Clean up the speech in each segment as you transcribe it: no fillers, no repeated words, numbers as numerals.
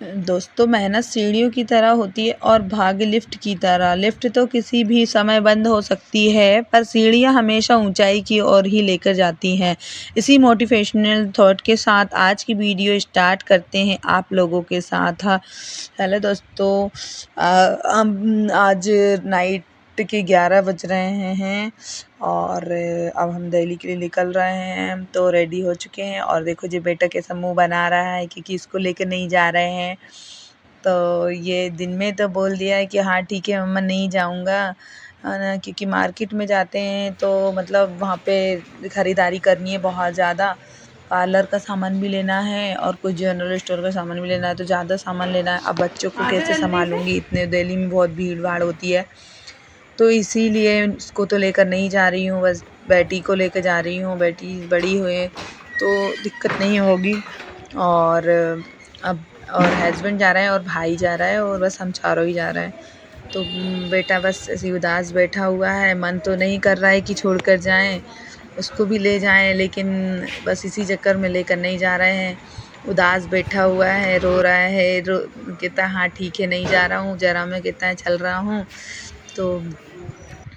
दोस्तों मेहनत सीढ़ियों की तरह होती है और भाग्य लिफ्ट की तरह। लिफ्ट तो किसी भी समय बंद हो सकती है पर सीढ़ियाँ हमेशा ऊंचाई की ओर ही लेकर जाती हैं। इसी मोटिवेशनल थॉट के साथ आज की वीडियो स्टार्ट करते हैं आप लोगों के साथ। हेलो दोस्तों, हम आज नाइट के 11 बज रहे हैं और अब हम दिल्ली के लिए निकल रहे हैं। तो रेडी हो चुके हैं और देखो जी बेटा कैसा मुंह बना रहा है क्योंकि इसको लेकर नहीं जा रहे हैं। तो ये दिन में तो बोल दिया है कि हाँ ठीक है मम्मा नहीं जाऊँगा, है ना, क्योंकि मार्केट में जाते हैं तो मतलब वहाँ पे ख़रीदारी करनी है बहुत ज़्यादा। पार्लर का सामान भी लेना है और कुछ जनरल स्टोर का सामान भी लेना है, तो ज़्यादा सामान लेना है। अब बच्चों को कैसे संभालूँगी, इतने दिल्ली में बहुत भीड़ भाड़ होती है, तो इसीलिए उसको तो लेकर नहीं जा रही हूँ, बस बेटी को लेकर जा रही हूँ। बेटी बड़ी हुए तो दिक्कत नहीं होगी। और अब हस्बैंड जा रहे हैं और भाई जा रहा है और बस हम चारों ही जा रहे हैं। तो बेटा बस ऐसे उदास बैठा हुआ है, मन तो नहीं कर रहा है कि छोड़ कर जाएँ, उसको भी ले जाएँ, लेकिन बस इसी चक्कर में लेकर नहीं जा रहे हैं। उदास बैठा हुआ है, रो रहा है, कहता है हाँ ठीक है नहीं जा रहा हूँ, ज़रा मैं कहता है चल रहा हूँ। तो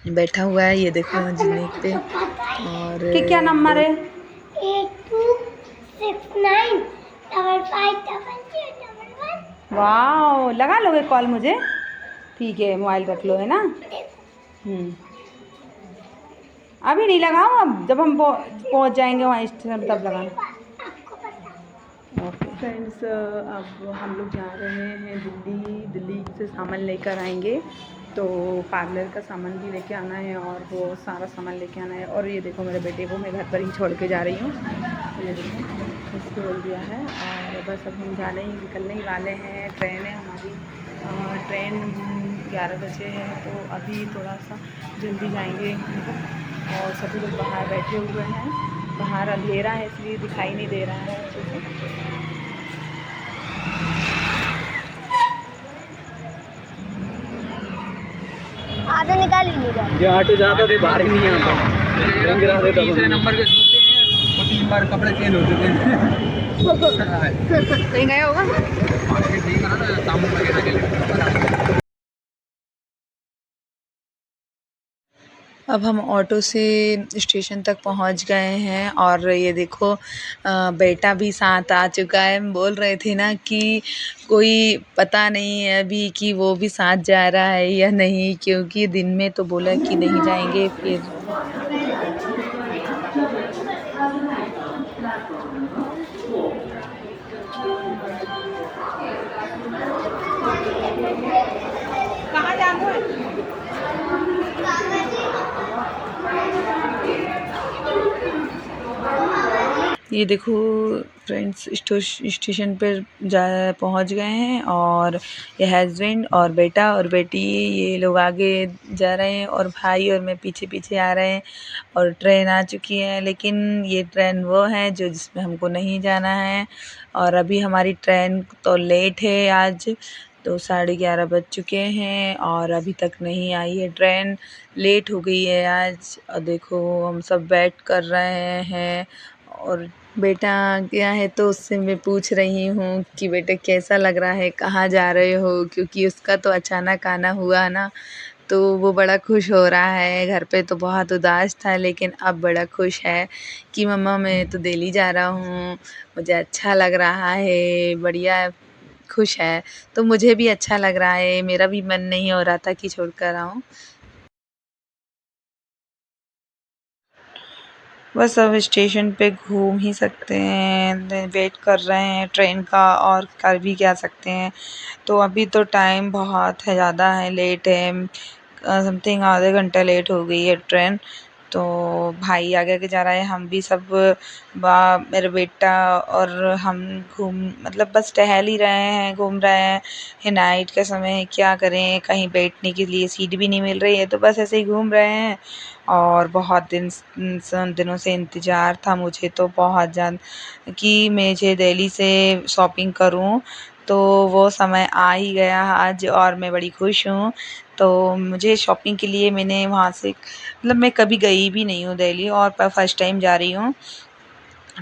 बैठा हुआ है, ये देखो जीने पे। और क्या नंबर है? 8269550011। वाह, लगा लोगे कॉल मुझे? ठीक है, मोबाइल रख लो, है ना। अभी नहीं लगाओ, अब जब हम पहुंच जाएंगे वहाँ स्टेशन तब लगाना। ओके फ्रेंड्स, अब हम लोग जा रहे हैं दिल्ली से सामान लेकर आएंगे। तो पार्लर का सामान भी लेके आना है और वो सारा सामान लेके आना है। और ये देखो मेरे बेटे को मैं घर पर ही छोड़ के जा रही हूँ। ये देखो इसको बोल दिया है और बस अब हम निकलने ही वाले हैं। ट्रेन है हमारी, ट्रेन 11 बजे है, तो अभी थोड़ा सा जल्दी जाएंगे। और सभी लोग बाहर बैठे हुए हैं, बाहर अंधेरा है इसलिए दिखाई नहीं दे रहा है अच्छे से। आधा निकाल लीजिएगा। ये ऑटो जाता तो बाहर ही नहीं आता, तीसरे नंबर के सोते हैं और 3 बार कपड़े चेंज होते थे। कहीं गया होगा। सामने वगैरह के लिए अब हम ऑटो से स्टेशन तक पहुंच गए हैं और ये देखो बेटा भी साथ आ चुका है। हम बोल रहे थे ना कि कोई पता नहीं है अभी कि वो भी साथ जा रहा है या नहीं, क्योंकि दिन में तो बोला कि नहीं जाएंगे। फिर कहाँ जाना है? ये देखो फ्रेंड्स स्टेशन पर जा पहुंच गए हैं और ये हस्बैंड और बेटा और बेटी ये लोग आगे जा रहे हैं और भाई और मैं पीछे पीछे आ रहे हैं। और ट्रेन आ चुकी है, लेकिन ये ट्रेन वो है जो जिसमें हमको नहीं जाना है। और अभी हमारी ट्रेन तो लेट है आज, तो 11:30 बज चुके हैं और अभी तक नहीं आई है ट्रेन। लेट हो गई है आज। और देखो हम सब वेट कर रहे हैं और बेटा गया है तो उससे मैं पूछ रही हूँ कि बेटा कैसा लग रहा है, कहाँ जा रहे हो, क्योंकि उसका तो अचानक आना हुआ ना, तो वो बड़ा खुश हो रहा है। घर पे तो बहुत उदास था, लेकिन अब बड़ा खुश है कि मम्मा मैं तो दिल्ली जा रहा हूँ, मुझे अच्छा लग रहा है, बढ़िया खुश है। तो मुझे भी अच्छा लग रहा है, मेरा भी मन नहीं हो रहा था कि छोड़ कर आऊँ। बस अब स्टेशन पे घूम ही सकते हैं, वेट कर रहे हैं ट्रेन का और कर भी क्या सकते हैं। तो अभी तो टाइम बहुत है, ज़्यादा है, लेट है, समथिंग आधे घंटा लेट हो गई है ट्रेन। तो भाई आगे आगे जा रहा है, हम भी सब मेरा बेटा और हम मतलब बस टहल ही रहे हैं, घूम रहे हैं। ये नाइट का समय है, क्या करें, कहीं बैठने के लिए सीट भी नहीं मिल रही है, तो बस ऐसे ही घूम रहे हैं। और बहुत दिनों से इंतज़ार था मुझे तो बहुत ज़्यादा कि मुझे दिल्ली से शॉपिंग करूं, तो वो समय आ ही गया आज और मैं बड़ी खुश हूँ। तो मुझे शॉपिंग के लिए मैंने वहाँ से मतलब मैं कभी गई भी नहीं हूँ दिल्ली और फर्स्ट टाइम जा रही हूँ।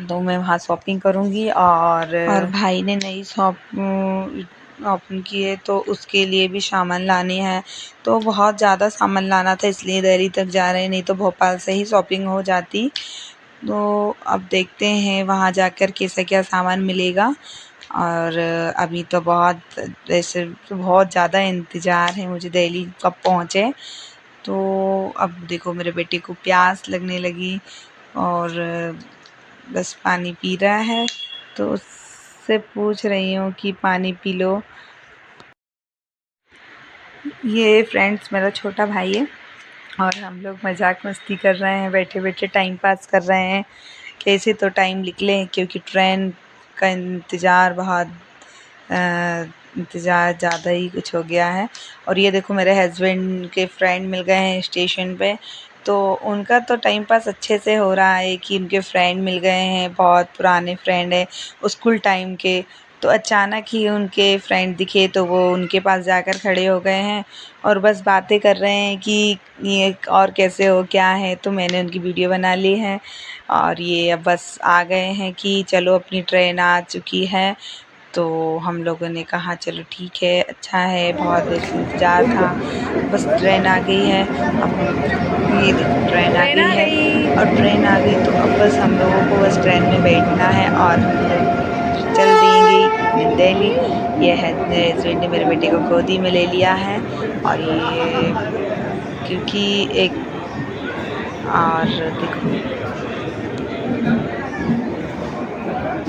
तो मैं वहाँ शॉपिंग करूँगी और भाई ने नई शॉप ओपन की है तो उसके लिए भी सामान लाने हैं। तो बहुत ज़्यादा सामान लाना था इसलिए दिल्ली तक जा रहे हैं, नहीं तो भोपाल से ही शॉपिंग हो जाती। तो अब देखते हैं वहाँ जाकर कैसा क्या सामान मिलेगा। और अभी तो वैसे तो बहुत ज़्यादा इंतज़ार है मुझे दिल्ली कब पहुँचे। तो अब देखो मेरे बेटे को प्यास लगने लगी और बस पानी पी रहा है, तो उससे पूछ रही हूँ कि पानी पी लो। ये फ्रेंड्स मेरा छोटा भाई है और हम लोग मजाक मस्ती कर रहे हैं, बैठे बैठे टाइम पास कर रहे हैं कैसे तो टाइम निकले, क्योंकि ट्रेन का इंतज़ार ज़्यादा ही कुछ हो गया है। और ये देखो मेरे हस्बैंड के फ्रेंड मिल गए हैं स्टेशन पे, तो उनका तो टाइम पास अच्छे से हो रहा है कि उनके फ्रेंड मिल गए हैं, बहुत पुराने फ्रेंड है स्कूल टाइम के। तो अचानक ही उनके फ्रेंड दिखे तो वो उनके पास जाकर खड़े हो गए हैं और बस बातें कर रहे हैं कि ये और कैसे हो क्या है। तो मैंने उनकी वीडियो बना ली है और ये अब बस आ गए हैं कि चलो अपनी ट्रेन आ चुकी है। तो हम लोगों ने कहा चलो ठीक है, अच्छा है, बहुत देर से इंतज़ार था, बस ट्रेन आ गई है। अब ये देखो ट्रेन आ गई है और ट्रेन आ गई तो अब बस हम लोगों को बस ट्रेन में बैठना है और हम लोग चल देंगे दिल्ली। ये है मेरे हस्बैंड ने मेरे बेटे को गोदी में ले लिया है और ये क्योंकि एक और देखो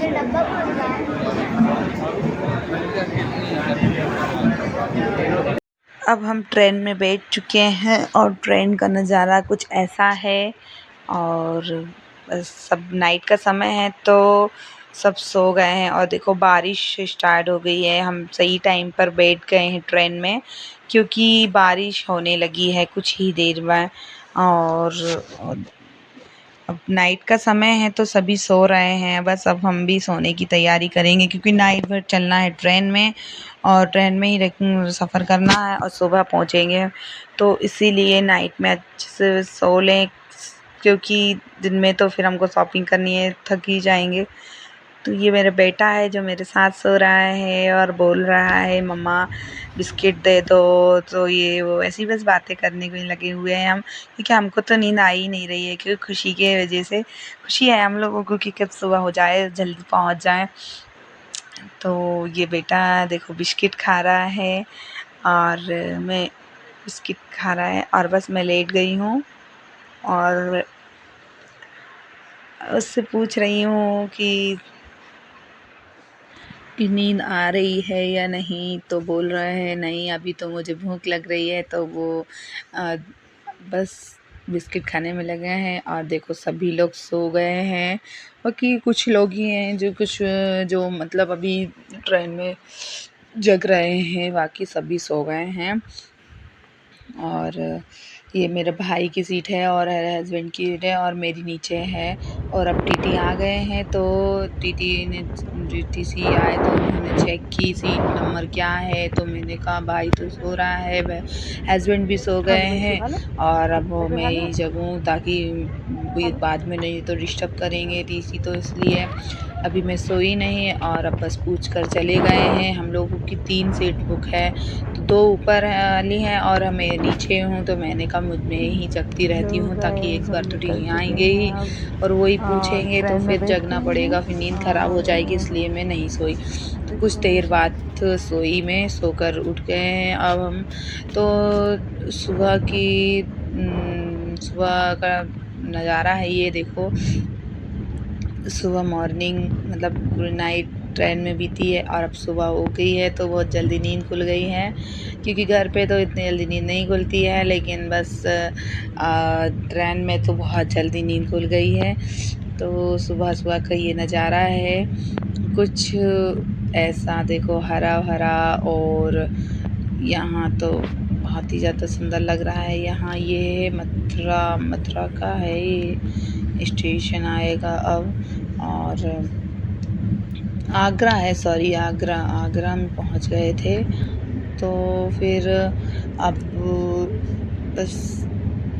ये डब्बा कौन सा है? अब हम ट्रेन में बैठ चुके हैं और ट्रेन का नज़ारा कुछ ऐसा है। और सब नाइट का समय है तो सब सो गए हैं और देखो बारिश स्टार्ट हो गई है। हम सही टाइम पर बैठ गए हैं ट्रेन में, क्योंकि बारिश होने लगी है कुछ ही देर में। और अब नाइट का समय है तो सभी सो रहे हैं, बस अब हम भी सोने की तैयारी करेंगे, क्योंकि नाइट भर चलना है ट्रेन में और ट्रेन में ही सफ़र करना है और सुबह पहुँचेंगे। तो इसीलिए नाइट में अच्छे से सो लें, क्योंकि दिन में तो फिर हमको शॉपिंग करनी है, थक ही जाएंगे। तो ये मेरा बेटा है जो मेरे साथ सो रहा है और बोल रहा है मम्मा बिस्किट दे दो, तो ये वो ऐसी बस बातें करने को ही लगे हुए हैं हम, क्योंकि हमको तो नींद आ ही नहीं रही है, क्योंकि खुशी के वजह से खुशी है हम लोगों को कि कब सुबह हो जाए, जल्दी पहुंच जाए। तो ये बेटा देखो बिस्किट खा रहा है और मैं बिस्किट खा रहा है और बस मैं लेट गई हूँ और उससे पूछ रही हूँ कि नींद आ रही है या नहीं, तो बोल रहा है नहीं अभी तो मुझे भूख लग रही है। तो वो बस बिस्किट खाने में लगे हैं और देखो सभी लोग सो गए हैं, बाकी कुछ लोग ही हैं जो मतलब अभी ट्रेन में जग रहे हैं, बाकी सभी सो गए हैं। और ये मेरे भाई की सीट है और हस्बैंड की सीट है और मेरी नीचे है। और अब टीटी आ गए हैं तो टीसी आए तो उन्होंने चेक की सीट नंबर क्या है, तो मैंने कहा भाई तो सो रहा है, हस्बैंड भी सो गए हैं और अब मैं ही जगूँ ताकि बाद में नहीं तो डिस्टर्ब करेंगे टीसी, तो इसलिए अभी मैं सोई नहीं और अब बस पूछ कर चले गए हैं। हम लोगों की 3 सीट बुक है, तो 2 ऊपर वाली हैं और मैं नीचे हूँ, तो मैंने कहा मुझ में ही जगती रहती हूँ ताकि एक बार तो टीटी आएंगे ही और वही पूछेंगे तो फिर जगना पड़ेगा, फिर नींद ख़राब हो जाएगी, इसलिए मैं नहीं सोई। तो कुछ देर बाद सोई में सोकर उठ गए हैं अब हम। तो सुबह का नज़ारा है ये देखो, सुबह मॉर्निंग मतलब पूरी नाइट ट्रेन में बीती है और अब सुबह हो गई है तो बहुत जल्दी नींद खुल गई है, क्योंकि घर पे तो इतनी जल्दी नींद नहीं खुलती है, लेकिन बस ट्रेन में तो बहुत जल्दी नींद खुल गई है। तो सुबह सुबह का ये नज़ारा है कुछ ऐसा देखो, हरा भरा, और यहाँ तो बहुत ही ज़्यादा सुंदर लग रहा है। यहाँ ये मथुरा का है, ये स्टेशन आएगा अब, और आगरा है, सॉरी आगरा में पहुँच गए थे। तो फिर अब बस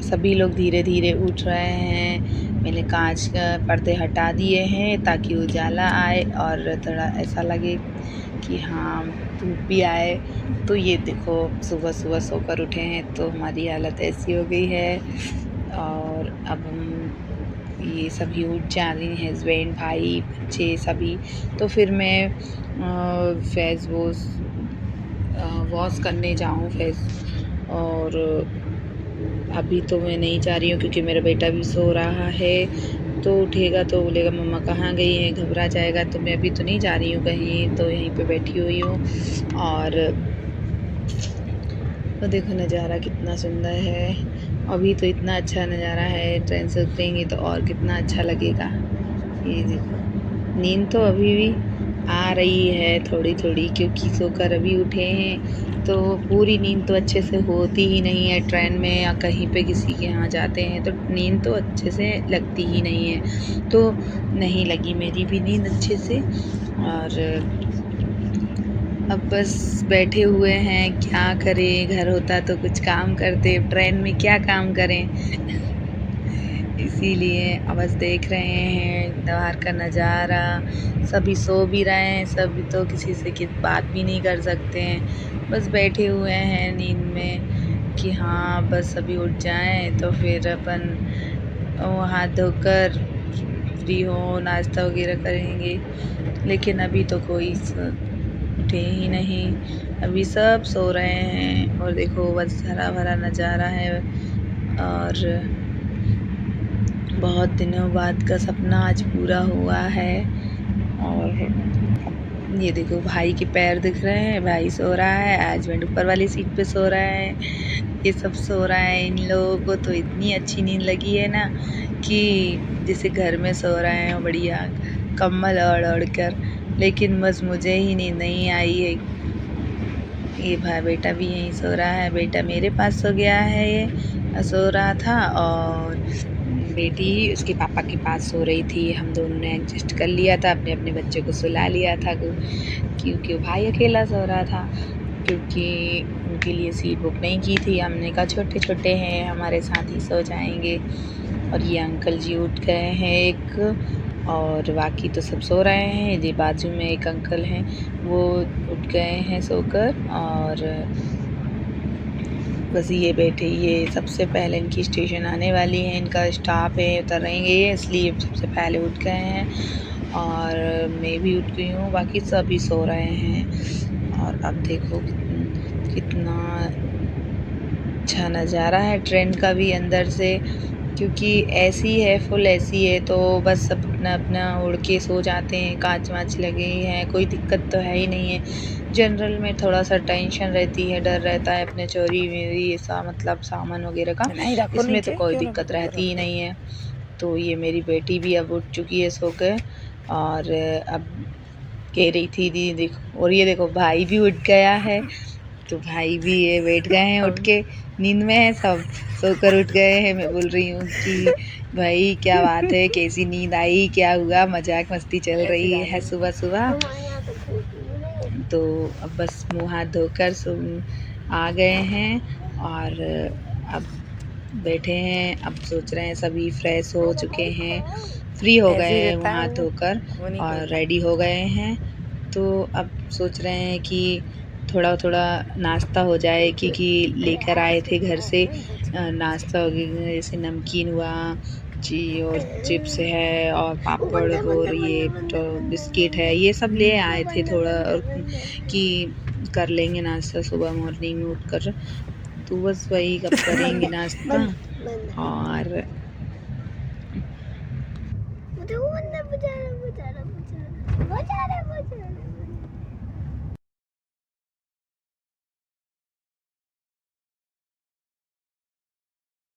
सभी लोग धीरे धीरे उठ रहे हैं मैंने कांच का पर्दे हटा दिए हैं ताकि उजाला आए और थोड़ा ऐसा लगे कि हाँ धूप भी आए। तो ये देखो सुबह सुबह सोकर उठे हैं तो हमारी हालत ऐसी हो गई है। और अब हम ये सभी उठ जा रही हैं, हस्बैंड, भाई, बच्चे सभी। तो फिर मैं फेस वॉश करने जाऊँ फेस। और अभी तो मैं नहीं जा रही हूँ क्योंकि मेरा बेटा भी सो रहा है। तो उठेगा तो बोलेगा मम्मा कहाँ गई हैं, घबरा जाएगा। तो मैं अभी तो नहीं जा रही हूँ कहीं, तो यहीं पे बैठी हुई हूँ। और तो देखो नज़ारा कितना सुंदर है। अभी तो इतना अच्छा नज़ारा है, ट्रेन से उतरेंगे तो और कितना अच्छा लगेगा। ये देखो नींद तो अभी भी आ रही है थोड़ी थोड़ी क्योंकि सोकर अभी उठे हैं। तो पूरी नींद तो अच्छे से होती ही नहीं है। ट्रेन में या कहीं पे किसी के यहाँ जाते हैं तो नींद तो अच्छे से लगती ही नहीं है। तो नहीं लगी मेरी भी नींद अच्छे से। और अब बस बैठे हुए हैं, क्या करें, घर होता तो कुछ काम करते, ट्रेन में क्या काम करें। इसीलिए बस देख रहे हैं बाहर का नज़ारा। सभी सो भी रहे हैं, सभी तो किसी से बात भी नहीं कर सकते हैं। बस बैठे हुए हैं नींद में कि हाँ बस अभी उठ जाएं तो फिर अपन हाथ धोकर फ्री हो नाश्ता वगैरह करेंगे। लेकिन अभी तो कोई उठे ही नहीं, अभी सब सो रहे हैं। और देखो बस हरा भरा नज़ारा है। और बहुत दिनों बाद का सपना आज पूरा हुआ है। और ये देखो भाई के पैर दिख रहे हैं, भाई सो रहा है, हस्बैंड ऊपर वाली सीट पे सो रहा है, ये सब सो रहा है। इन लोगों को तो इतनी अच्छी नींद लगी है ना कि जैसे घर में सो रहे हैं बढ़िया कम्बल ओढ़ ओढ़ कर। लेकिन बस मुझे ही नींद नहीं आई है। ये भाई बेटा भी यहीं सो रहा है, बेटा मेरे पास सो गया है, ये सो रहा था। और बेटी उसके पापा के पास सो रही थी। हम दोनों ने एडजस्ट कर लिया था, अपने अपने बच्चे को सुला लिया था क्योंकि भाई अकेला सो रहा था, क्योंकि उनके लिए सीट बुक नहीं की थी। हमने कहा छोटे छोटे हैं हमारे साथ ही सो जाएंगे। और ये अंकल जी उठ गए हैं एक, और बाकी तो सब सो रहे हैं। ये बाजू में एक अंकल हैं वो उठ गए हैं सोकर। और बस ये बैठे, ये सबसे पहले इनकी स्टेशन आने वाली है, इनका स्टॉप है, उतरेंगे इसलिए सबसे पहले उठ गए हैं। और मैं भी उठ गई हूँ, बाकी सभी सो रहे हैं। और अब देखो कितना अच्छा नज़ारा है ट्रेन का भी अंदर से, क्योंकि एसी है, फुल एसी है तो बस अपना अपना उड़ के सो जाते हैं। कांच वाँच लगे हैं, कोई दिक्कत तो है ही नहीं है। जनरल में थोड़ा सा टेंशन रहती है, डर रहता है अपने चोरी मेरी ऐसा मतलब सामान वगैरह का। इसमें तो कोई दिक्कत रहती ही नहीं है। तो ये मेरी बेटी भी अब उठ चुकी है सो के। और अब कह रही थी दीदी देखो, और ये देखो भाई भी उठ गया है। तो भाई भी ये बैठ गए हैं, उठ के नींद में है, सब सोकर उठ गए हैं। मैं बोल रही हूँ कि भाई क्या बात है, कैसी नींद आई, क्या हुआ, मजाक मस्ती चल रही है सुबह सुबह। तो अब बस मुँह हाथ धोकर आ गए हैं और अब बैठे हैं। अब सोच रहे हैं सभी फ्रेश हो चुके हैं, फ्री हो गए हैं मुँह हाथ धोकर और रेडी हो गए हैं। तो अब सोच रहे हैं कि थोड़ा थोड़ा नाश्ता हो जाए, क्योंकि लेकर आए थे घर से नाश्ता वगैरह, जैसे नमकीन हुआ जी, और चिप्स है और पापड़ और ये तो बिस्किट है, ये सब ले आए थे थोड़ा, और कि कर लेंगे नाश्ता सुबह मॉर्निंग में उठकर। तो बस वही कब करेंगे नाश्ता। और